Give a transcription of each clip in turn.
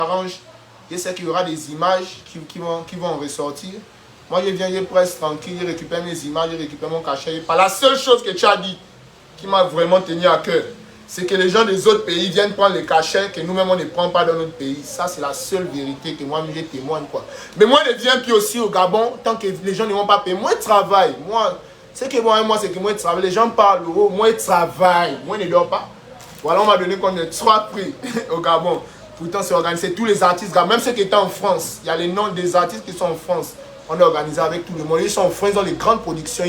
m'arrange. Je sais qu'il y aura des images qui vont ressortir. Moi, je viens, je presse tranquille, je récupère mes images, je récupère mon cachet. Pas la seule chose que tu as dit qui m'a vraiment tenu à cœur, c'est que les gens des autres pays viennent prendre les cachets que nous-mêmes on ne prend pas dans notre pays. Ça, c'est la seule vérité que moi, je témoigne, quoi. Mais moi, je viens puis aussi au Gabon, tant que les gens ne vont pas payer. Moi, je travaille. Moi, c'est que moi, c'est que moi, je travaille. Les gens parlent l'euro, moi, je travaille. Moi, je ne dors pas. Voilà, on m'a donné qu'on a 3 prix au Gabon. Pourtant, c'est organisé. Tous les artistes, même ceux qui étaient en France, il y a les noms des artistes qui sont en France. On a organisé avec tout le monde. Ils sont en France, ils ont les grandes productions.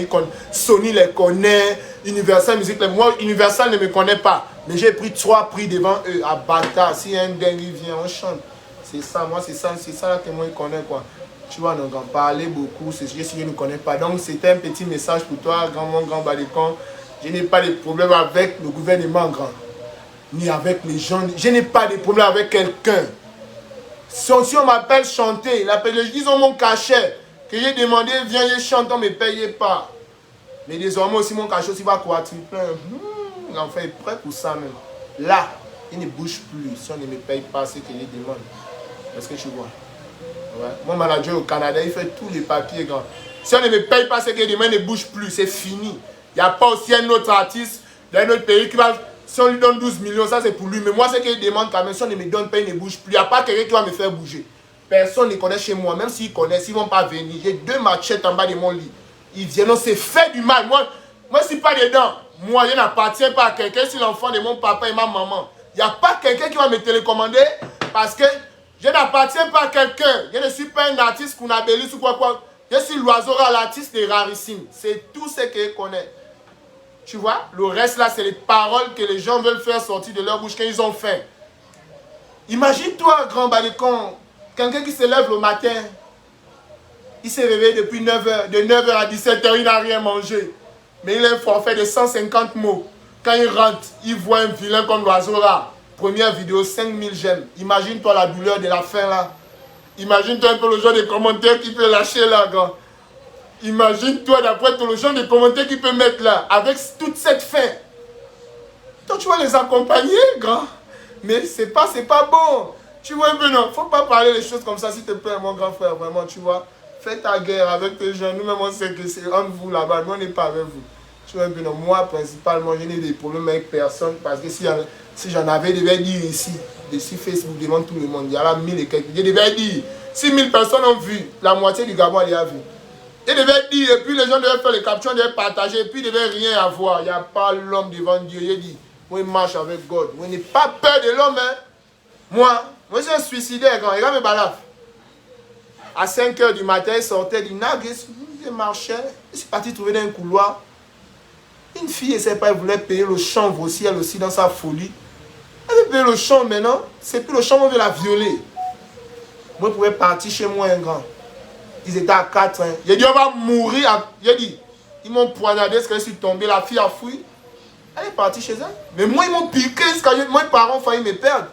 Sony les connaît, Universal Music. Moi, Universal ne me connaît pas. Mais j'ai pris 3 prix devant eux à Bata. Si un dingue vient, on chante. C'est ça, moi, c'est ça que moi, je connais, quoi. Tu vois, on en parler beaucoup. C'est ce que je ne connais pas. Donc, c'était un petit message pour toi, mon grand Balécon. Je n'ai pas de problème avec le gouvernement, grand. Ni avec les gens. Je n'ai pas de problème avec quelqu'un. Si on m'appelle chanter, ils ont mon cachet. Que j'ai demandé, viens, je chante, on ne me paye pas. Mais désormais aussi, mon cachet aussi va quadrupler. L'enfant est prêt pour ça même. Là, il ne bouge plus. Si on ne me paye pas, c'est que je demande. Est-ce que tu vois? Ouais. Mon manager au Canada, il fait tous les papiers, grand. Si on ne me paye pas, c'est que demain ne bouge plus. C'est fini. Il n'y a pas aussi un autre artiste dans un autre pays qui va... Si on lui donne 12 millions, ça c'est pour lui. Mais moi, c'est qu'il demande quand même. Si on ne me donne pas, il ne bouge plus. Il n'y a pas quelqu'un qui va me faire bouger. Personne ne connaît chez moi. Même s'ils connaissent, ils ne vont pas venir. J'ai 2 machettes en bas de mon lit. Ils viennent. Non, c'est fait du mal. Moi, je ne suis pas dedans. Moi, je n'appartiens pas à quelqu'un. C'est l'enfant de mon papa et ma maman. Il n'y a pas quelqu'un qui va me télécommander parce que je n'appartiens pas à quelqu'un. Je ne suis pas un artiste qu'on abelisse ou quoi. Je suis l'oiseau rare, l'artiste des rarissimes. C'est tout ce que je connais. Tu vois, le reste là, c'est les paroles que les gens veulent faire sortir de leur bouche quand ils ont faim. Imagine-toi, grand Balécon, quelqu'un qui se lève le matin, il s'est réveillé depuis 9h, de 9h à 17h, il n'a rien mangé. Mais il a un forfait de 150 mots. Quand il rentre, il voit un vilain comme l'oiseau rare. Première vidéo, 5000 j'aime. Imagine-toi la douleur de la faim là. Imagine-toi un peu le genre de commentaires qu'il peut lâcher là, grand. Imagine-toi d'après tout le genre de commentaires qu'il peut mettre là, avec toute cette faim. Toi, tu vas les accompagner, grand. Mais c'est pas bon. Tu vois un peu, non. Faut pas parler des choses comme ça, s'il te plaît, mon grand frère. Vraiment, tu vois. Fais ta guerre avec tes gens. Nous-mêmes, on sait que c'est entre vous là-bas. Nous, on n'est pas avec vous. Tu vois un peu, non. Moi, principalement, je n'ai des problèmes avec personne. Parce que si j'en avais, je devais dire ici. Ici, Facebook demande tout le monde. Il y a là 1000 et quelques. Je devais dire. Si 1000 personnes ont vu, la moitié du Gabon, elle y a vu. Il devait dire, et puis les gens devaient faire les captions, devaient partager, et puis ils ne devaient rien avoir. Il n'y a pas l'homme devant Dieu. Il dit, moi, je marche avec God. Moi, je n'ai pas peur de l'homme. Hein. Moi, je suis un suicidaire. Quand il regarde mes balafres. À 5h du matin, il sortait du nag, il marchait. Il s'est parti trouver dans un couloir. Une fille, elle ne sait pas, elle voulait payer le chanvre aussi, elle aussi, dans sa folie. Elle veut payer le chanvre maintenant. C'est plus le chanvre, on veut la violer. Moi, je pouvais partir chez moi, un grand. Ils étaient à 4. Hein. J'ai dit, on va mourir. J'ai dit, ils m'ont poignardé, parce que je suis tombé. La fille a fui. Elle est partie chez elle. Mais moi, ils m'ont piqué. Moi, les parents ont failli me perdre.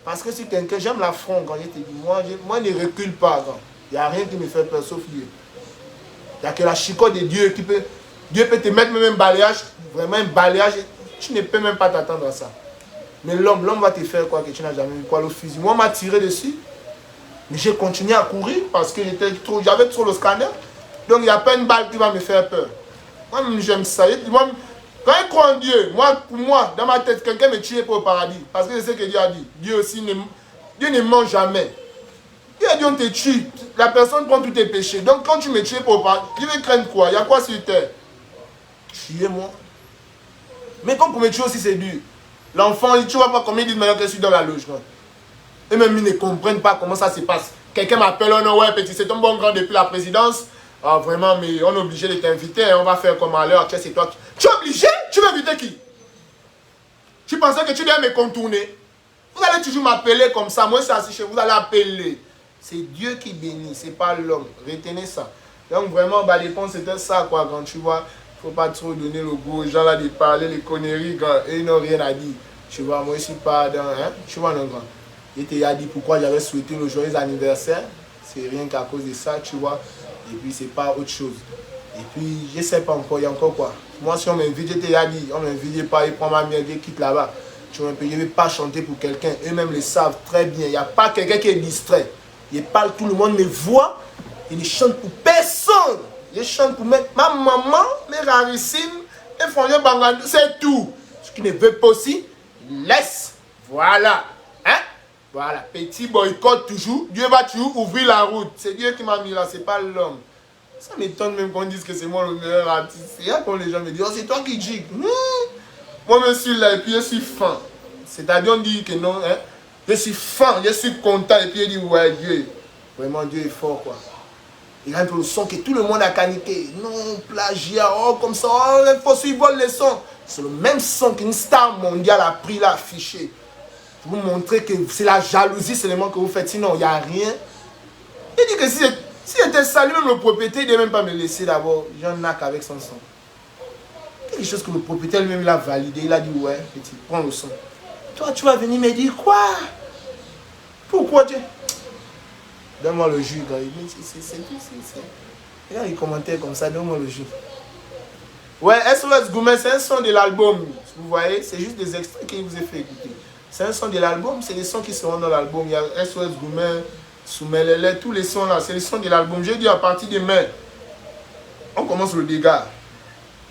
Parce que si quelqu'un, j'aime l'affront. Quand je te dis, moi, je ne recule pas. Il n'y a rien qui me fait peur, sauf Dieu. Il n'y a que la chicotte de Dieu qui peut. Dieu peut te mettre même un balayage. Vraiment un balayage. Tu ne peux même pas t'attendre à ça. Mais l'homme va te faire quoi que tu n'as jamais vu. Quoi, le fusil. Moi, on m'a tiré dessus. Mais j'ai continué à courir parce que j'avais trop le scanner. Donc il n'y a pas une balle qui va me faire peur. Moi j'aime ça. Moi, quand je crois en Dieu, pour moi, dans ma tête, quelqu'un me tue pour le paradis. Parce que c'est ce que Dieu a dit. Dieu aussi, Dieu ne ment jamais. Dieu a dit on te tue. La personne prend tous tes péchés. Donc quand tu me tues pour le paradis, Dieu veut craindre quoi? Il y a quoi sur terre? Tuez-moi. Mais quand pour me tuer aussi c'est dur. L'enfant, tu vois pas comment il dit maintenant que je suis dans la loge. Et même ils ne comprennent pas comment ça se passe. Quelqu'un m'appelle, oh non, ouais, petit, c'est ton bon grand depuis la présidence. Ah, vraiment, mais on est obligé de t'inviter. Hein, on va faire comme à l'heure. C'est toi. Tu es obligé? Tu veux inviter qui? Tu pensais que tu devais me contourner? Vous allez toujours m'appeler comme ça. Moi, c'est assis chez vous, vous allez appeler. C'est Dieu qui bénit, c'est pas l'homme. Retenez ça. Donc, vraiment, Balécon, c'était ça, quoi, quand tu vois. Il ne faut pas trop donner le goût aux gens là de parler les conneries, quand ils n'ont rien à dire. Tu vois, moi, je suis pas dans. Hein? Tu vois, non, grand. Il t'a dit pourquoi j'avais souhaité le joyeux anniversaire. C'est rien qu'à cause de ça, tu vois. Et puis, c'est pas autre chose. Et puis, je sais pas encore, il y a encore quoi. Moi, si on m'invite, je t'ai dit, on m'invite pas, il prend ma mère, il quitte là-bas. Tu vois un peu, je ne vais pas chanter pour quelqu'un. Eux-mêmes le savent très bien. Il n'y a pas quelqu'un qui est distrait. Ils parlent, tout le monde me voit. Ils ne chantent pour personne. Ils chantent pour ma maman, mes rarissimes, mes frangins bangandou, c'est tout. Ce qui ne veut pas aussi, laisse. Voilà. Hein? Voilà. Petit boycott toujours. Dieu va toujours ouvrir la route. C'est Dieu qui m'a mis là, c'est pas l'homme. Ça m'étonne même qu'on dise que c'est moi le meilleur artiste. C'est là quand les gens me disent, oh, c'est toi qui dis. Moi, je suis là et puis je suis fin. C'est-à-dire, on dit que non, hein? Je suis fin, je suis content. Et puis, il dit, ouais, Dieu. Vraiment, Dieu est fort, quoi. Il a un peu le son que tout le monde a caniqué. Non, plagiat, oh, comme ça, oh, il faut suivre les sons. C'est le même son qu'une star mondiale a pris, l'a affiché. Pour vous montrer que c'est la jalousie seulement que vous faites. Sinon, il n'y a rien. Il dit que si j'étais salué, même le propriétaire, il ne devait même pas me laisser d'abord. J'en ai qu'avec son son. Quelque chose que le propriétaire lui-même l'a validé. Il a dit, ouais, petit, prends le son. Toi, tu vas venir me dire quoi? Pourquoi tu... Donne-moi le jus. Regarde les commentaires comme ça, donne-moi le jus. Ouais, SOS Gourmet, c'est un son de l'album. Vous voyez, c'est juste des extraits que je vous ai fait écouter. C'est un son de l'album, c'est les sons qui seront dans l'album. Il y a SOS Gourmet, Soumelele, tous les sons là, c'est les sons de l'album. J'ai dit à partir de mai, on commence le dégât.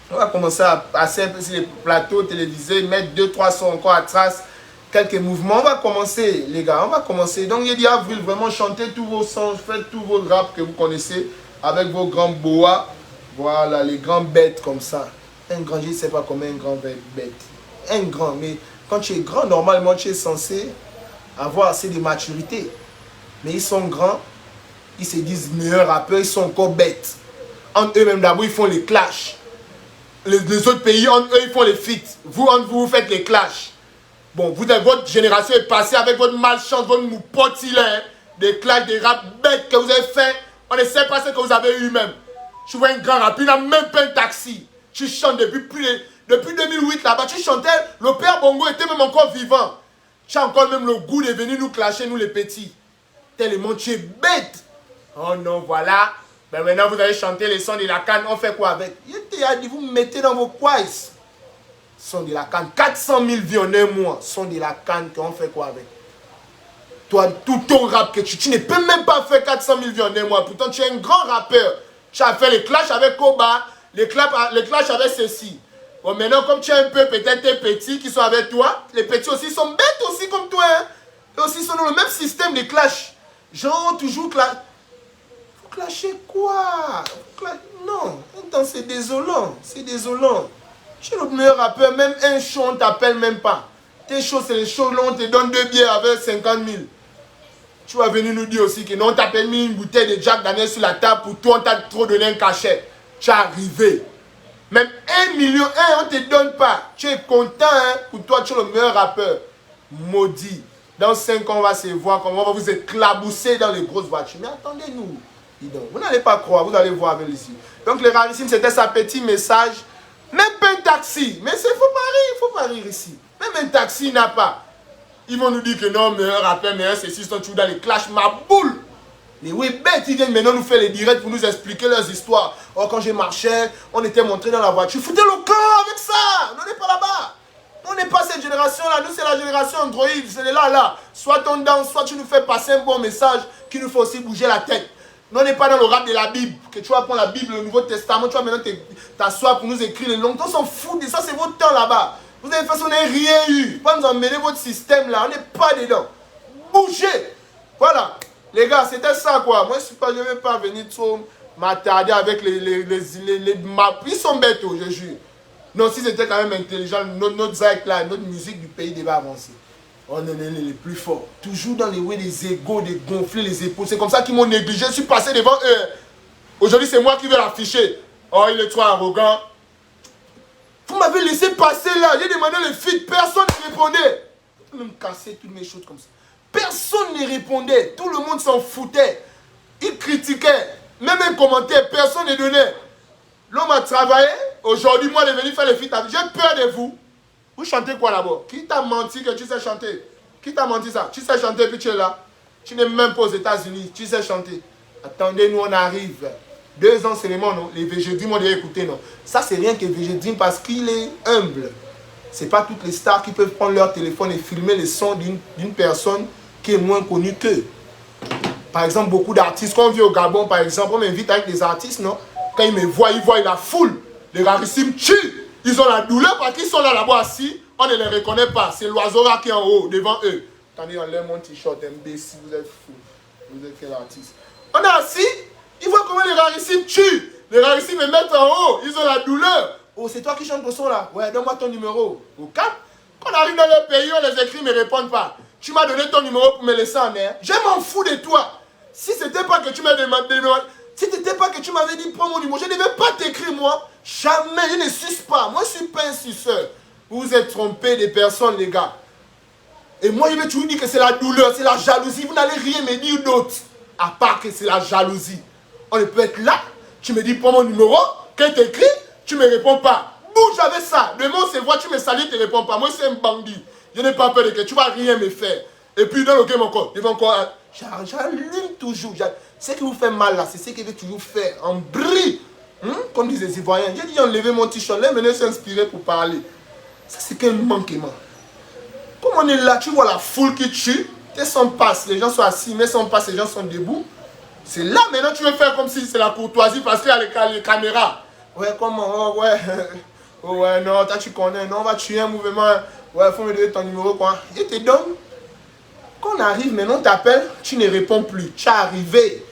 On va commencer à passer un peu sur les plateaux télévisés, mettre 2-3 sons encore à trace, quelques mouvements. On va commencer, les gars, on va commencer. Donc, il dit avril, vraiment chantez tous vos sons, faites tous vos raps que vous connaissez avec vos grands boas. Voilà, les grands bêtes comme ça. Un grand, je ne sais pas comment un grand bête. Un grand, mais quand tu es grand, normalement, tu es censé avoir assez de maturité. Mais ils sont grands, ils se disent meilleurs rappeurs, ils sont encore bêtes. Entre eux-mêmes, d'abord, ils font les clashs. Les autres pays, entre eux, ils font les feats. Vous, entre vous, vous faites les clashs. Bon, votre génération est passée avec votre malchance, votre moupotilet, des clashs, des rap bêtes que vous avez fait. On ne sait pas ce que vous avez eu même. Tu vois un grand rap, il n'a même pas un taxi. Tu chantes depuis 2008 là-bas. Tu chantais, le père Bongo était même encore vivant. Tu as encore même le goût de venir nous clasher, nous les petits. Tellement tu es bête. Oh non, voilà. Ben maintenant vous allez chanter les sons de la canne. On fait quoi avec? Il a dit, vous mettez dans vos quiz. Son de la canne. 400 000 vues en un mois. Son de la canne, on fait quoi avec? Toi, tout ton rap que tu ne peux même pas faire 400 000 vues en un mois. Pourtant, tu es un grand rappeur. Tu as fait les clashs avec Koba, les clashs avec ceci. Bon, maintenant, comme tu es un peu peut-être des petits qui sont avec toi, les petits aussi sont bêtes aussi comme toi. Hein? Ils aussi sont dans le même système de clash. Genre, toujours clash. Faut clasher quoi? Non, c'est désolant. C'est désolant. Tu es le meilleur rappeur, même un show, on ne t'appelle même pas. Tes shows, c'est les shows là, on te donne 2 billets avec 50 000. Tu vas venir nous dire aussi que non, on t'a mis une bouteille de Jack Daniel sur la table pour toi, on t'a trop donné un cachet. Tu es arrivé. Même 1 million, on ne te donne pas. Tu es content, hein? Pour toi, tu es le meilleur rappeur. Maudit. Dans 5 ans, on va se voir comment on va vous éclabousser dans les grosses voitures. Mais attendez-nous. Vous n'allez pas croire, vous allez voir avec ici. Donc, les rarissimes, c'était sa petit message. Même pas un taxi. Mais il faut pas rire ici. Même un taxi n'a pas. Ils vont nous dire que non, meilleur rappeur, meilleur, c'est sont toujours dans les clashs, ma boule. Les oui, bêtes, ils viennent maintenant nous faire les directs pour nous expliquer leurs histoires. Oh, quand j'ai marché, on était montré dans la voiture. Foutez le camp avec ça. On n'est pas là-bas. On n'est pas cette génération-là. Nous, c'est la génération Android. C'est là. Soit on danse, soit tu nous fais passer un bon message qui nous fait aussi bouger la tête. Nous, on n'est pas dans le rap de la Bible. Que tu vas prendre la Bible, le Nouveau Testament, tu vas maintenant t'asseoir pour nous écrire les langues. On s'en fout de ça, c'est votre temps là-bas. Vous avez fait ça, on n'a rien eu. Pas nous emmener votre système là, on n'est pas dedans. Bougez. Voilà. Les gars, c'était ça quoi. Moi, je ne vais pas venir trop m'attarder avec les maps. Ils sont bêtes, je jure. Non, si c'était quand même intelligent, notre Zach là, notre musique du pays devait avancer. On est les plus forts. Toujours dans les ouais des égos, des gonfler les épaules. C'est comme ça qu'ils m'ont négligé. Je suis passé devant eux. Aujourd'hui, c'est moi qui vais l'afficher. Oh, il est trop arrogant. Vous m'avez laissé passer là. J'ai demandé le feed. Personne ne répondait. Vous me cassez toutes mes choses comme ça. Personne ne répondait. Tout le monde s'en foutait. Ils critiquaient. Même un commentaire, personne ne donnait. L'homme a travaillé. Aujourd'hui, moi, il est venu faire le feed. J'ai peur de vous. Vous chantez quoi d'abord? Qui t'a menti que tu sais chanter? Qui t'a menti ça? Tu sais chanter puis tu es là. Tu n'es même pas aux États-Unis. Tu sais chanter. Attendez, nous on arrive. 2 ans seulement, non? Les VG Dream, on doit écouter, non? Ça, c'est rien que VG Dream parce qu'il est humble. C'est pas toutes les stars qui peuvent prendre leur téléphone et filmer le son d'une personne qui est moins connue qu'eux. Par exemple, beaucoup d'artistes, quand on vient au Gabon, par exemple, on m'invite avec des artistes, non? Quand ils me voient, ils voient la foule. Les rarissimes tuent. Ils ont la douleur parce qu'ils sont là-bas assis. On ne les reconnaît pas. C'est l'oiseau là qui est en haut, devant eux. Attendez, on lève mon t-shirt, imbécile, vous êtes fou. Vous êtes quel artiste? On est assis, ils voient comment les rarissimes tuent. Les rarissimes me mettent en haut, ils ont la douleur. Oh, c'est toi qui chantes le son là? Ouais, donne-moi ton numéro. Au cap. Quand on arrive dans le pays, on les écrit, ils ne me répondent pas. Tu m'as donné ton numéro pour me laisser en air. Je m'en fous de toi. Si c'était pas que tu m'as demandé, si c'était pas que tu m'avais dit prends mon numéro, je ne devais pas t'écrire moi. Jamais, je ne suce pas. Moi, je ne suis pas un suceur. Vous vous êtes trompé des personnes, les gars. Et moi, je vais toujours dire que c'est la douleur, c'est la jalousie. Vous n'allez rien me dire d'autre. À part que c'est la jalousie. On peut être là, tu me dis prends mon numéro, quand tu écris, tu ne me réponds pas. Bouge avec ça. Demain, on se voit, tu me salues, tu ne réponds pas. Moi, c'est un bandit. Je n'ai pas peur de que tu ne vas rien me faire. Et puis, dans le game encore, il va encore. J'allume toujours. Ce qui vous fait mal là, c'est ce qu'il veut toujours faire. En brille. Comme disent les Ivoiriens. J'ai dit, enlever mon t-shirt, là, maintenant s'inspirer pour parler. Ça, c'est quel manquement. Comme on est là, tu vois la foule qui tue. Les sons passent, les gens sont assis, mais sons passent, les gens sont debout. C'est là maintenant tu veux faire comme si c'est la courtoisie parce qu'il y a les caméras. Ouais, comment? Oh, ouais. Oh, ouais, non, toi tu connais. Non, on va tuer un mouvement. Ouais, faut me donner ton numéro, quoi. Je te donne. Quand on arrive, maintenant on t'appelle, tu ne réponds plus. Tu es arrivé.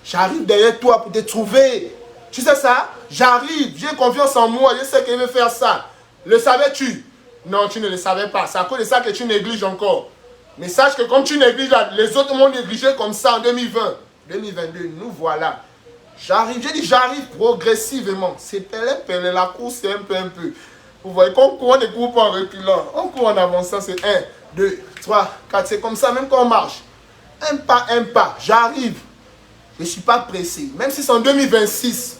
J'arrive derrière toi pour te trouver. Tu sais ça? J'arrive, j'ai confiance en moi, je sais qu'il veut faire ça. Le savais-tu? Non, tu ne le savais pas. C'est à cause de ça que tu négliges encore. Mais sache que comme tu négliges, les autres m'ont négligé comme ça en 2020. 2022, nous voilà. J'arrive, j'ai dit j'arrive progressivement. C'est pelle, la course c'est un peu. Vous voyez qu'on court, on ne court pas en reculant. On court en avançant, c'est 1, 2, 3, 4, c'est comme ça, même quand on marche. Un pas, j'arrive. Je ne suis pas pressé. Même si c'est en 2026,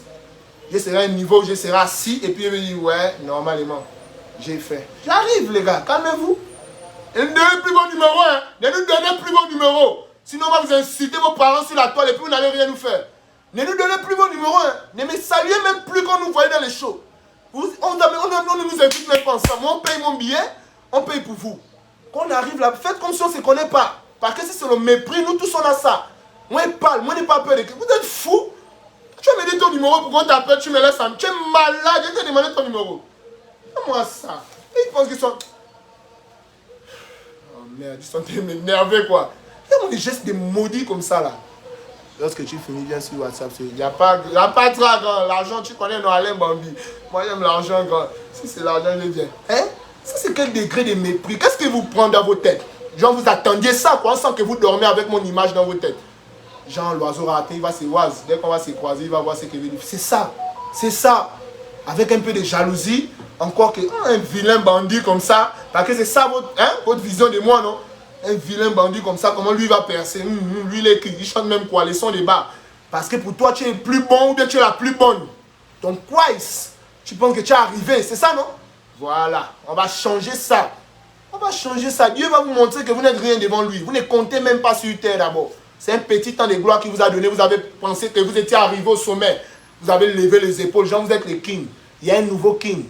je serai à un niveau où je serai assis et puis je vais dire, ouais, normalement, j'ai fait. J'arrive les gars, calmez-vous. Ne nous donnez plus vos numéros, hein. Ne nous donnez plus vos numéros. Sinon, on va vous insulter vos parents sur la toile et puis vous n'allez rien nous faire. Ne nous donnez plus vos numéros, hein. Ne me saluez même plus quand nous voyez dans les shows. On ne nous invite même pas ensemble. Moi, on paye mon billet, on paye pour vous. Quand on arrive là, faites comme si on ne se connaît pas. Parce que si c'est le mépris, nous tous on a ça. Moi, je parle, moi, je n'ai pas peur de que. Vous êtes fous. Tu vas me dire ton numéro pour qu'on t'appelle, tu me laisses en. Tu es malade, je t'ai demandé ton numéro. Fais-moi ça. Et ils pensent qu'ils sont. Oh merde, ils sont énervés quoi. Fais-moi des gestes de maudits comme ça là. Lorsque tu finis, viens sur WhatsApp. Il n'y a pas de grand. L'argent, tu connais, non, Alain Bambi. Moi, j'aime l'argent grand. Si c'est l'argent, je viens. Hein? Ça, c'est quel degré de mépris? Qu'est-ce que vous prenez dans vos têtes? Genre, vous attendiez ça, quoi. On sent que vous dormez avec mon image dans vos têtes. Genre, l'oiseau raté, il va se oise. Dès qu'on va se croiser, il va voir ce qu'il veut dire. C'est ça. C'est ça. Avec un peu de jalousie. Encore un vilain bandit comme ça. Parce que c'est ça votre vision de moi, non? Un vilain bandit comme ça, comment lui va percer? Lui, il chante même quoi? Les sons des bas. Parce que pour toi, tu es le plus bon ou bien tu es la plus bonne. Donc, Christ, tu penses que tu es arrivé, c'est ça, non? Voilà, on va changer ça. On va changer ça. Dieu va vous montrer que vous n'êtes rien devant lui. Vous ne comptez même pas sur terre d'abord. C'est un petit temps de gloire qu'il vous a donné. Vous avez pensé que vous étiez arrivé au sommet. Vous avez levé les épaules. Genre, vous êtes le king. Il y a un nouveau king.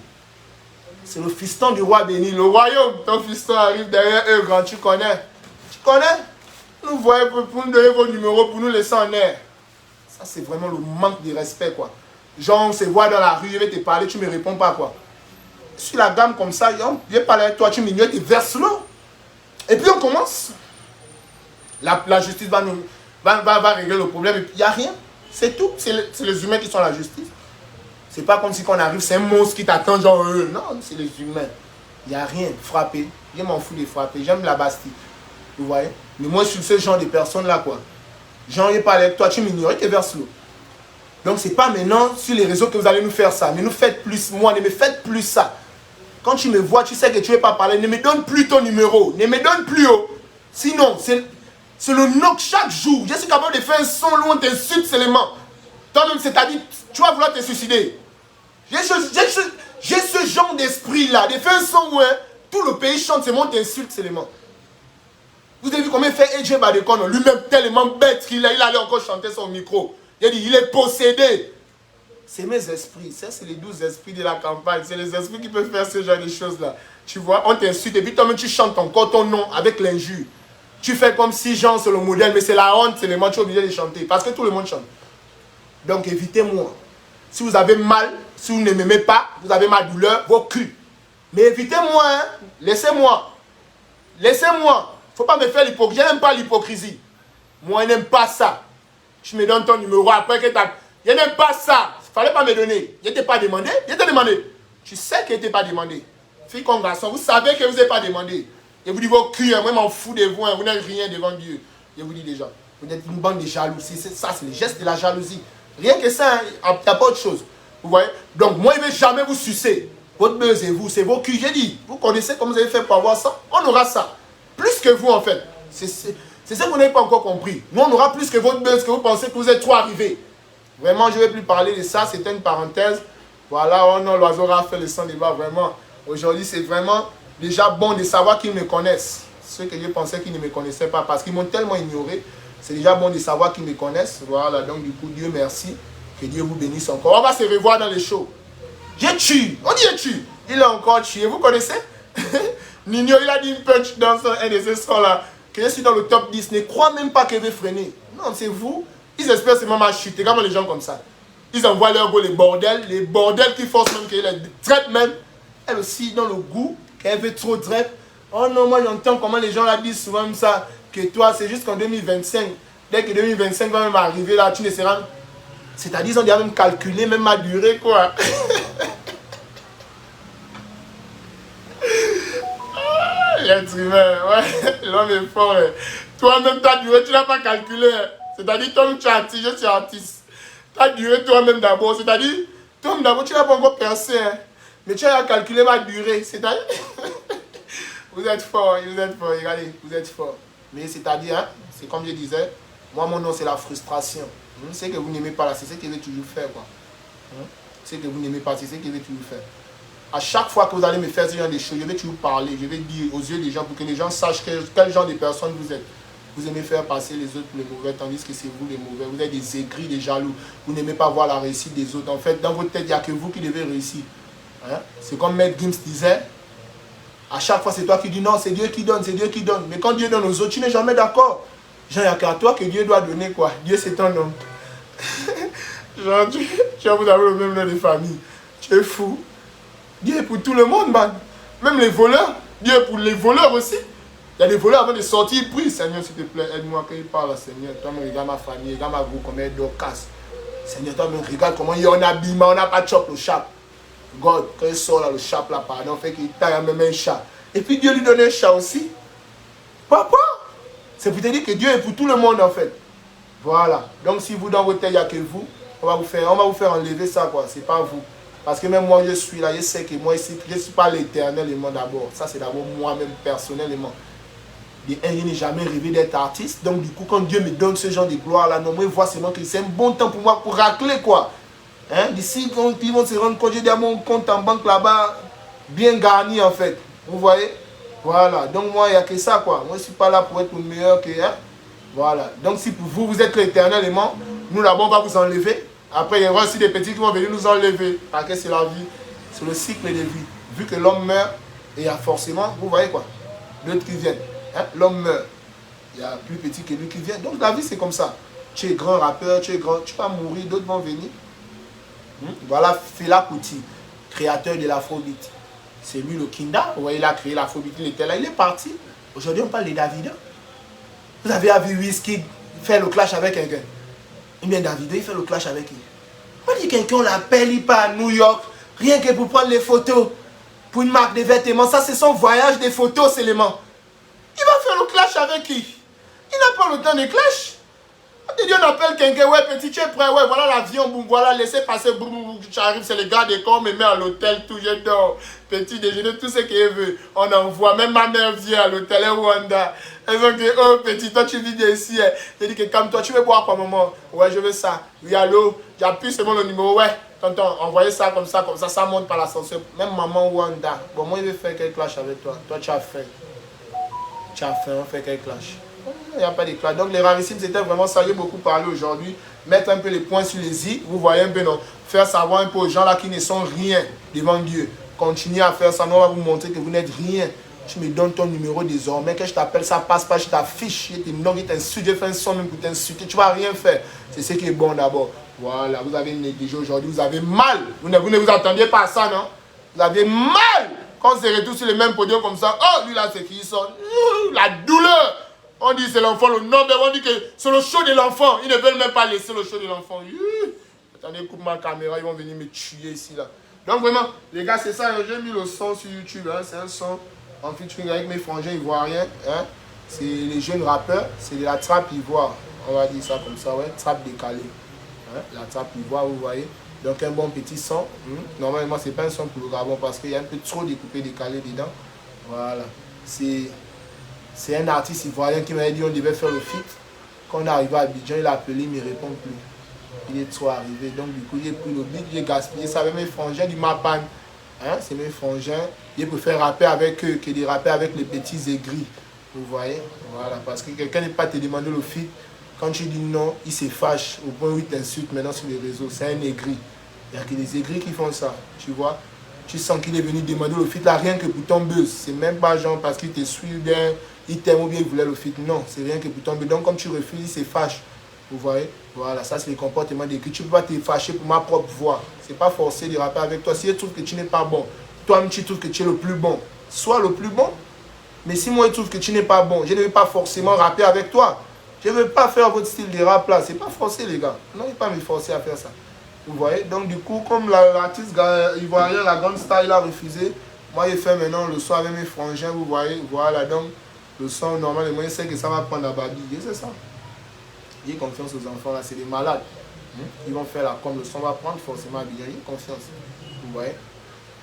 C'est le fiston du roi béni. Le royaume, ton fiston arrive derrière eux, grand. Tu connais? Tu connais? Nous voyons pour nous donner vos numéros, pour nous laisser en air. Ça, c'est vraiment le manque de respect, quoi. Genre, on se voit dans la rue, je vais te parler, tu ne me réponds pas, quoi. Sur la gamme comme ça, je vais parler avec toi, tu m'ignores, tu verses l'eau. Et puis on commence. La justice va régler le problème. Et puis il n'y a rien. C'est tout. C'est les humains qui sont la justice. C'est pas comme si quand on arrive, c'est un monstre qui t'attend, genre non, c'est les humains. Il n'y a rien. Frapper. Je m'en fous de frapper. J'aime la Bastille. Vous voyez? Mais moi, je suis ce genre de personne-là, quoi. Genre, je parle avec toi, tu m'ignores, tu verses l'eau. Donc, c'est pas maintenant sur les réseaux que vous allez nous faire ça. Ne nous faites plus, moi, ne me faites plus ça. Quand tu me vois, tu sais que tu ne veux pas parler. Ne me donne plus ton numéro. Ne me donne plus haut. Sinon, c'est le knock chaque jour. Je suis capable de faire un son où on t'insulte seulement. Toi-même, c'est-à-dire, tu vas vouloir te suicider. J'ai ce genre d'esprit-là. De faire un son où tout le pays chante, c'est moi qui t'insulte seulement. Vous avez vu comment il fait AJ Badekon, lui-même tellement bête qu'il allait encore chanter son micro. Il a dit, il est possédé. C'est mes esprits. Ça, c'est les 12 esprits de la campagne. C'est les esprits qui peuvent faire ce genre de choses-là. Tu vois, on t'insulte et puis toi-même, tu chantes encore ton nom avec l'injure. Tu fais comme si Jean, c'est le modèle, mais c'est la honte, c'est les mots, tu es obligé de chanter. Parce que tout le monde chante. Donc, évitez-moi. Si vous avez mal, si vous ne m'aimez pas, vous avez ma douleur, vos culs. Mais évitez-moi, hein. Laissez-moi. Laissez-moi. Il ne faut pas me faire l'hypocrisie. Je n'aime pas l'hypocrisie. Moi, je n'aime pas ça. Tu me donnes ton numéro après que tu as... Je n'aime pas ça. Il ne fallait pas me donner. Je ne t'ai pas demandé. Je t'ai demandé. Tu sais que je ne t'ai pas demandé. Fille comme garçon, vous savez que vous n'avez pas demandé. Je vous dis vos culs, hein. Moi, je m'en fous de vous. Hein. Vous n'êtes rien devant Dieu. Je vous dis déjà. Vous êtes une bande de jaloux. Ça, c'est le geste de la jalousie. Rien que ça, il hein. n'y a pas autre chose. Vous voyez? Donc, moi, je ne vais jamais vous sucer. Votre buzz et vous, c'est vos culs. J'ai dit, vous connaissez comment vous avez fait pour avoir ça? On aura ça. Plus que vous, en fait. C'est ça que vous n'avez pas encore compris. Nous, on aura plus que votre buzz, que vous pensez que vous êtes trop arrivés. Vraiment, je ne vais plus parler de ça. C'était une parenthèse. Voilà, oh non, l'oiseau a fait le sang débat. Vraiment, aujourd'hui, c'est vraiment déjà bon de savoir qu'ils me connaissent. Ceux que je pensais qu'ils ne me connaissaient pas, parce qu'ils m'ont tellement ignoré. C'est déjà bon de savoir qu'ils me connaissent. Voilà, donc du coup, Dieu merci. Que Dieu vous bénisse encore. On va se revoir dans les shows. J'ai tué. On dit j'ai tué. Il a encore tué. Vous connaissez? Nino, il a dit une punch dans un de ces sons-là. Que je suis dans le top 10. Ne crois même pas qu'il veut freiner. Non, c'est vous. Ils espèrent seulement ma chute. Regarde les gens comme ça. Ils envoient leur go les bordels qui forcent même qu'elle traite même. Elle aussi, dans le goût, qu'elle veut trop traite. Oh non, moi j'entends comment les gens la disent souvent comme ça. Que toi, c'est juste qu'en 2025. Dès que 2025 va même arriver là, tu ne seras... C'est-à-dire, on doit même calculer même ma durée, quoi. L'être humain, ouais. L'homme est fort. Ouais. Toi-même, ta durée, tu n'as pas calculé. C'est-à-dire, toi-même, tu es artiste, je suis artiste. Ta durée, toi-même d'abord. C'est-à-dire, toi-même d'abord, tu n'as pas encore percé. Hein. Mais tu as calculé ma durée. C'est-à-dire, vous êtes fort, regardez, vous êtes fort. Mais c'est-à-dire, hein, c'est comme je disais, moi, mon nom, c'est la frustration. C'est que vous n'aimez pas là, c'est ce qu'il veut toujours faire. C'est que vous n'aimez pas, c'est ce qu'il veut toujours faire. À chaque fois que vous allez me faire ce genre de choses, je vais toujours parler, je vais dire aux yeux des gens pour que les gens sachent quel genre de personne vous êtes. Vous aimez faire passer les autres pour les mauvais, tandis que c'est vous les mauvais. Vous êtes des aigris, des jaloux. Vous n'aimez pas voir la réussite des autres. En fait, dans votre tête, il n'y a que vous qui devez réussir. Hein? C'est comme Maître Gims disait, à chaque fois c'est toi qui dis non, c'est Dieu qui donne, c'est Dieu qui donne. Mais quand Dieu donne aux autres, tu n'es jamais d'accord. Genre, il n'y a qu'à toi que Dieu doit donner quoi. Dieu c'est ton homme. Genre, vous avez le même nom de famille. Tu es fou. Dieu est pour tout le monde, man. Même les voleurs. Dieu est pour les voleurs aussi. Il y a des voleurs avant de sortir, ils prient. Seigneur, s'il te plaît, aide-moi quand il parle, Seigneur. Toi, me regarde ma famille, regarde ma gros, comment elle dort casse. Seigneur, toi, me regarde comment il y a un habillement, on n'a pas de chop le chat. God, quand il sort là, le chat là, pardon, fait qu'il taille même un chat. Et puis Dieu lui donne un chat aussi. Papa, c'est pour te dire que Dieu est pour tout le monde en fait. Voilà. Donc si vous dans votre tête, il n'y a que vous, on va vous faire enlever ça quoi. C'est pas vous. Parce que même moi je suis là, je sais que moi ici, je ne suis pas l'éternellement d'abord. Ça c'est d'abord moi-même personnellement. Je n'ai jamais rêvé d'être artiste. Donc du coup quand Dieu me donne ce genre de gloire là, non, moi je vois seulement que c'est un bon temps pour moi pour racler quoi. Hein? D'ici quand ils vont se rendre compte, j'ai déjà mon compte en banque là-bas bien garni en fait. Vous voyez? Voilà. Donc moi il n'y a que ça quoi. Moi je ne suis pas là pour être le meilleur que... Hein? Voilà. Donc si pour vous, vous êtes l'éternellement, nous là-bas on va vous enlever. Après il y aura aussi des petits qui vont venir nous enlever. Parce que c'est la vie. C'est le cycle de vie. Vu que l'homme meurt, et il y a forcément, vous voyez quoi, d'autres qui viennent. Hein? L'homme meurt. Il y a plus petit que lui qui vient. Donc la vie c'est comme ça. Tu es grand rappeur, tu es grand, tu vas mourir, d'autres vont venir. Voilà Fela Kuti, créateur de l'afrobeat. C'est lui le Kinda. Vous voyez, il a créé l'afrobeat, il était là, il est parti. Aujourd'hui on parle de Davido. Vous avez vu Wizkid faire le clash avec quelqu'un. Eh bien Davido, il fait le clash avec qui? On dit quelqu'un, on l'appelle, il part à New York, rien que pour prendre les photos. Pour une marque de vêtements, ça c'est son voyage des photos seulement. Il va faire le clash avec qui? Il n'a pas le temps de clash. On appelle quelqu'un, ouais petit, tu es prêt, ouais voilà l'avion, boum, voilà, laissez passer, boum, boum, tu arrives, c'est le gars des corps, me met à l'hôtel, tout, je dors, petit déjeuner, tout ce qu'il veut, on envoie, même ma mère vient à l'hôtel, Rwanda, elles ont dit, oh petit, toi tu vis ici, j'ai dit que calme-toi, tu veux boire quoi maman? Ouais je veux ça, oui allô, j'appuie seulement le numéro, ouais, tonton, envoyez ça, ça monte par l'ascenseur, même maman Rwanda, bon moi je vais faire quel clash avec toi, toi tu as fait, on fait quel clash? Il n'y a pas d'éclat. Donc les rarissimes, c'était vraiment ça. J'ai beaucoup parlé aujourd'hui. Mettre un peu les points sur les i. Vous voyez un peu, non? Faire savoir un peu aux gens là qui ne sont rien devant Dieu. Continuez à faire ça. Nous, on va vous montrer que vous n'êtes rien. Tu me donnes ton numéro désormais. Que je t'appelle, ça passe pas. Je t'affiche. Je t'insulte. Je fais un son même pour t'insulter. Tu ne vas rien faire. C'est ce qui est bon d'abord. Voilà. Vous avez négligé aujourd'hui. Vous avez mal. Vous ne vous attendiez pas à ça, non? Vous avez mal. Quand on se retrouve sur le même podium comme ça. Oh, lui là, c'est qui sort? La douleur. On dit c'est l'enfant, le number, on dit que c'est le show de l'enfant. Ils ne veulent même pas laisser le show de l'enfant. Attendez, coupe ma caméra, ils vont venir me tuer ici là. Donc vraiment, les gars, c'est ça, j'ai mis le son sur YouTube. Hein. C'est un son en featuring avec mes frangins ivoiriens. Hein. C'est les jeunes rappeurs, c'est de la trappe ivoire. On va dire ça comme ça, ouais, trappe décalée. Hein. La trappe ivoire, vous voyez. Donc un bon petit son. Normalement, c'est pas un son pour le Gabon parce qu'il y a un peu trop découpé décalé dedans. Voilà. C'est un artiste ivoirien qui m'avait dit qu'on devait faire le feat. Quand on est arrivé à Abidjan, il a appelé, il ne me répond plus. Il est trop arrivé. Donc du coup, j'ai pris le beat, j'ai gaspillé ça avec mes frangins du Mapan. Hein? C'est mes frangins. Il préfère rapper avec eux que de rapper avec les petits aigris. Vous voyez? Voilà. Parce que quelqu'un n'est pas te demander le feat. Quand tu dis non, il se fâche au point où il t'insulte maintenant sur les réseaux. C'est un aigri. Il n'y a que des aigris qui font ça. Tu vois? Tu sens qu'il est venu demander le feat là, rien que pour ton buzz. C'est même pas genre parce qu'il te suit bien. Il t'aime ou bien il voulait le feat. Non, c'est rien que pour tomber. Donc, comme tu refuses, il se fâche. Vous voyez? Voilà, ça, c'est le comportement d'écrit. Tu ne peux pas te fâcher pour ma propre voix. Ce n'est pas forcé de rapper avec toi. Si je trouve que tu n'es pas bon, toi-même, tu trouves que tu es le plus bon. Sois le plus bon. Mais si moi, je trouve que tu n'es pas bon, je ne vais pas forcément rapper avec toi. Je ne veux pas faire votre style de rap là. Ce n'est pas forcé, les gars. Non, il ne faut pas me forcer à faire ça. Vous voyez? Donc, du coup, comme l'artiste ivoirien, la grande star, il a refusé. Moi, j'ai fait maintenant le son avec mes frangins. Vous voyez? Voilà, donc. Le son, normalement, je sais que ça va prendre à babiller, c'est ça. J'ai confiance aux enfants, là, c'est des malades. Ils vont faire là, comme le son va prendre forcément à babiller, j'ai confiance. Vous voyez?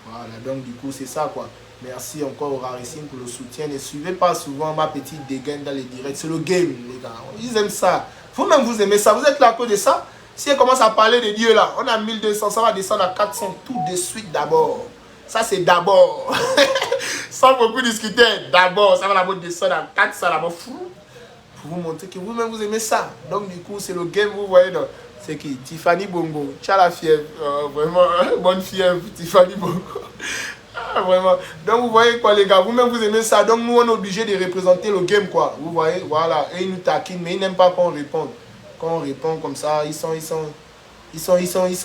Voilà, donc du coup, c'est ça, quoi. Merci encore aux rarissimes pour le soutien. Ne suivez pas souvent ma petite dégaine dans les directs. C'est le game, les gars. Ils aiment ça. Vous-même, vous aimez ça. Vous êtes là à cause de ça. Si elle commence à parler de Dieu, là, on a 1200, ça va descendre à 400 tout de suite d'abord. Ça, c'est d'abord. Sans beaucoup discuter, d'abord, ça va d'abord descendre à 400 d'abord. Pour vous montrer que vous-même, vous aimez ça. Donc, du coup, c'est le game, vous voyez. C'est qui? Tiffany Bongo. Tu as la fièvre. Vraiment, bonne fièvre, Tiffany Bongo. Vraiment. Donc, vous voyez quoi, les gars? Vous-même, vous aimez ça. Donc, nous, on est obligé de représenter le game, quoi. Vous voyez? Voilà. Et ils nous taquinent, mais ils n'aiment pas qu'on réponde. Quand on répond comme ça, ils sont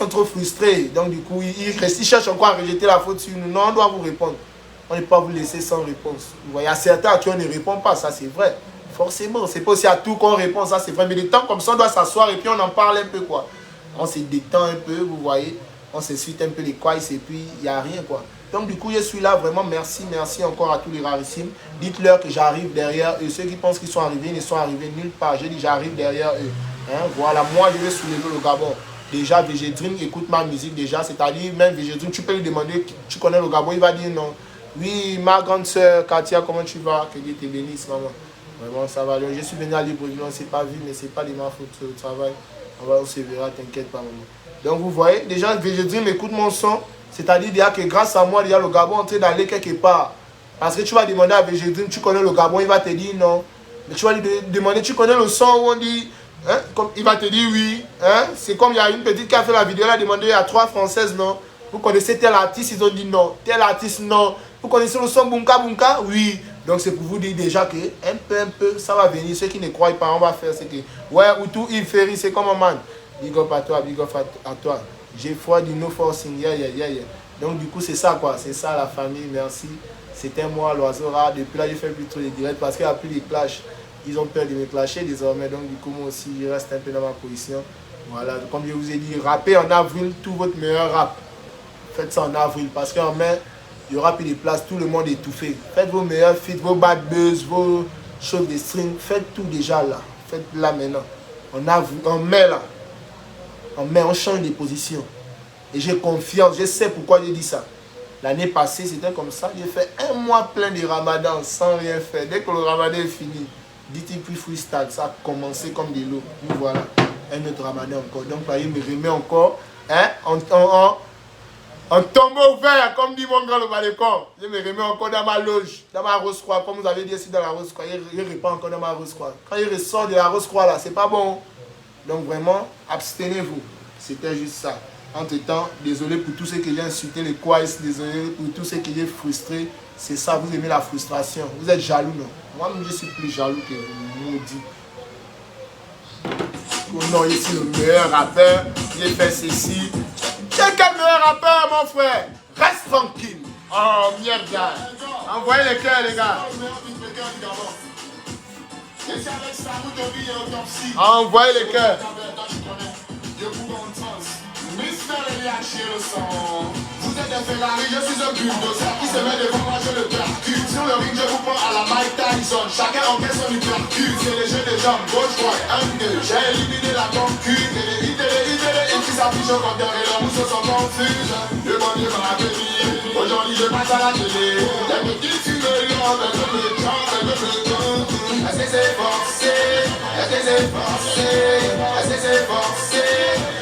trop frustrés. Donc, du coup, ils cherchent encore à rejeter la faute sur nous. Non, on doit vous répondre. On ne peut pas vous laisser sans réponse. Vous voyez, à certains, tu ne réponds pas, ça c'est vrai. Forcément, c'est pas aussi à tout qu'on répond, ça c'est vrai. Mais des temps comme ça, on doit s'asseoir et puis on en parle un peu, quoi. On se détend un peu, vous voyez. On s'essuie un peu les couilles et puis il n'y a rien, quoi. Donc du coup, je suis là, vraiment, merci encore à tous les rarissimes. Dites-leur que j'arrive derrière eux. Ceux qui pensent qu'ils sont arrivés, ils ne sont arrivés nulle part. J'ai dit, j'arrive derrière eux. Hein? Voilà, moi, je vais soulever le Gabon. Déjà, VG Dream écoute ma musique déjà. C'est-à-dire, même VG Dream, tu peux lui demander, tu connais le Gabon, il va dire non. Oui, ma grande soeur, Katia, comment tu vas? Que Dieu te bénisse, maman. Vraiment, ça va. Je suis venu à Libreville, on ne s'est pas vu, mais ce n'est pas de ma faute au travail. On se verra, t'inquiète pas, maman. Donc, vous voyez, déjà, VG Dream écoute mon son. C'est-à-dire, déjà que grâce à moi, déjà, le Gabon est en train d'aller quelque part. Parce que tu vas demander à VG Dream, tu connais le Gabon, il va te dire non. Mais tu vas lui demander, tu connais le son où on dit, hein? Comme, il va te dire oui. Hein? C'est comme il y a une petite qui a fait la vidéo, elle a demandé à 3 Françaises, non. Vous connaissez tel artiste, ils ont dit non. Tel artiste, non. Vous connaissez le son Bunka Bunka? Oui. Donc c'est pour vous dire déjà que un peu, ça va venir. Ceux qui ne croient pas, on va faire ce que... Ouais, ou tout, il fait, c'est comme un man. Big up à toi, big up à toi. J'ai foi du no forcing, yeah. Donc du coup, c'est ça, quoi. C'est ça, la famille, merci. C'était moi, l'oiseau rare. Depuis là, j'ai fait plus trop de directs parce qu'il n'y a plus de clash. Ils ont peur de me clasher désormais. Donc du coup, moi aussi, je reste un peu dans ma position. Voilà, comme je vous ai dit, rappez en avril tout votre meilleur rap. Faites ça en avril parce qu'en mai, il y aura plus de place, tout le monde est étouffé. Faites vos meilleurs feats, vos bad buzz, vos choses de string. Faites tout déjà là. Faites là maintenant. En mai là. En mai, on change de position. Et j'ai confiance, je sais pourquoi j'ai dit ça. L'année passée, c'était comme ça. J'ai fait un mois plein de ramadan sans rien faire. Dès que le ramadan est fini, dit-il puis freestyle, ça a commencé comme de l'eau. Nous voilà, un autre ramadan encore. Donc là, il me remet encore hein, En tombeau ouvert, comme dit mon grand le Malécon. Je me remets encore dans ma loge, dans ma Rose-Croix, comme vous avez dit ici dans la Rose-Croix. Il répand encore dans ma Rose-Croix. Quand il ressort de la Rose-Croix là, c'est pas bon. Donc vraiment, abstenez-vous. C'était juste ça. Entre-temps, désolé pour tous ceux qui ont insulté les Quaïs, désolé pour tous ceux qui ont frustré. C'est ça, vous aimez la frustration. Vous êtes jaloux, non? Moi-même, je suis plus jaloux que vous, maudit. Oh non, ici le meilleur rappeur, il fait ceci. C'est quel meilleur rappeur, mon frère? Reste tranquille. Oh, merde, gars. Envoyez les cœurs, les gars. Envoyez les cœurs. Vous êtes un Ferrari, je suis un bulldozer qui se met devant moi, je le percute. Sur le ring, je vous prends à la Mike Tyson. Chacun encaisse son hypercute. C'est le jeu des jambes, gauche, droite, 1, 2. J'ai éliminé la concute. Et qui s'affiche au compteur et leurs mousses sont confuses. Demandez ma venir. Aujourd'hui, je passe à la télé. Les petits, tu me l'enves, je me chante, je me donne. Est-ce que c'est forcé? Est-ce que c'est forcé? Est-ce que c'est forcé?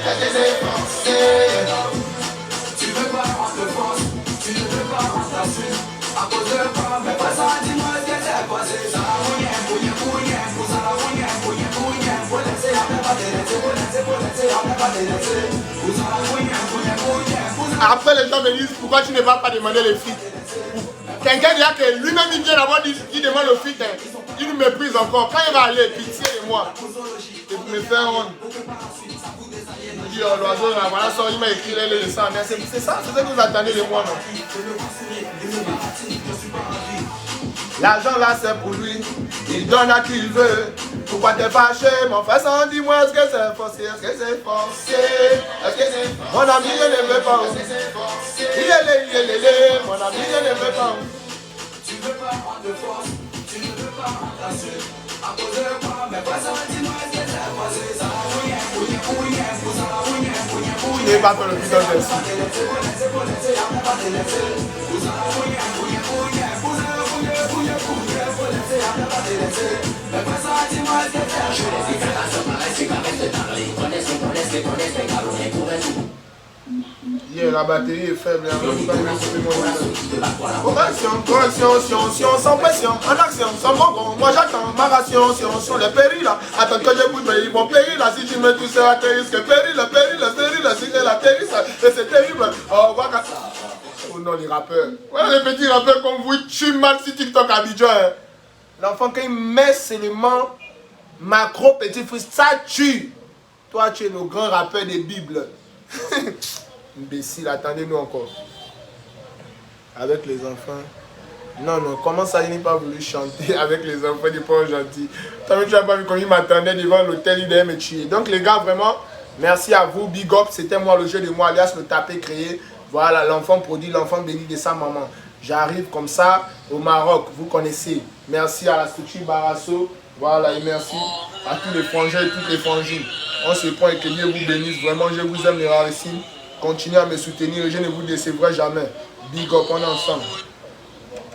Est-ce que c'est forcé? Tu veux pas rendre force, tu ne veux pas rendre ta suite. À cause de quoi, mais pas ça, dis-moi ce que c'est passé. Ça la mouillère, mouillère, mouillère, pour ça la mouillère, mouillère, mouillère. Pour laisser, après pas délaisser, pour laisser, après pas délaisser. Pour ça la mouillère, mouillère, mouillère. Après les gens me disent, pourquoi tu ne vas pas demander les filles? Quelqu'un dit que lui-même il vient d'abord, il demande le fit, il nous méprise encore. Quand il va aller, pitié de moi. Et vous me faites honte. Il dit, oh l'oiseau là, voilà, ça, il m'a écrit les dessins. Mais c'est ça, c'est ça que vous attendez de moi, non? L'argent là c'est pour lui, il donne à qui il veut. Pourquoi t'es fâché, mon frère, sans dis-moi, est-ce que c'est forcé, est-ce que c'est forcé, est-ce que c'est forcé? Mon ami, je ne veux pas. Est-ce que c'est forcé? Mon ami, je ne veux pas. Tu veux pas prendre de force, tu ne veux pas rendre ta suite. À cause de quoi, mais pas ça, dis-moi, est-ce que c'est forcé? Ça la mouillère, mouillère, mouillère, pour ça la mouillère, mouillère, mouillère. Tu n'es pas fait le visage de ça. La batterie est faible. Correction, sans pression, en action, sans bonbon. Moi j'attends ma ration, sur les périls là. Attends que je bouge, mais ils vont périr là. Si tu me touches, c'est atterrir. Que péril, si j'ai l'atterrir, et c'est terrible. Oh, voilà. Oh non, les rappeurs. Voilà les petits rappeurs comme vous, ils tuent mal si TikTok Abidjan. Hein. L'enfant, quand il met seulement macro petit fils, ça tue. Toi, tu es le grand rappeur des Bibles. Imbécile, attendez-nous encore. Avec les enfants. Non, comment ça, il n'est pas voulu chanter avec les enfants des pauvres gentils. Tu n'as pas vu comment il m'attendait devant l'hôtel, il devait me tuer. Donc les gars, vraiment, merci à vous. Big up, c'était moi le jeu de moi, alias le tapé créé. Voilà, l'enfant produit, l'enfant béni de sa maman. J'arrive comme ça au Maroc, vous connaissez. Merci à la structure Barasso. Voilà, et merci à tous les frangins et toutes les frangines. On se prend et que Dieu vous bénisse. Vraiment, je vous aime les rarissimes. Continuez à me soutenir et je ne vous décevrai jamais. Big up, on est ensemble.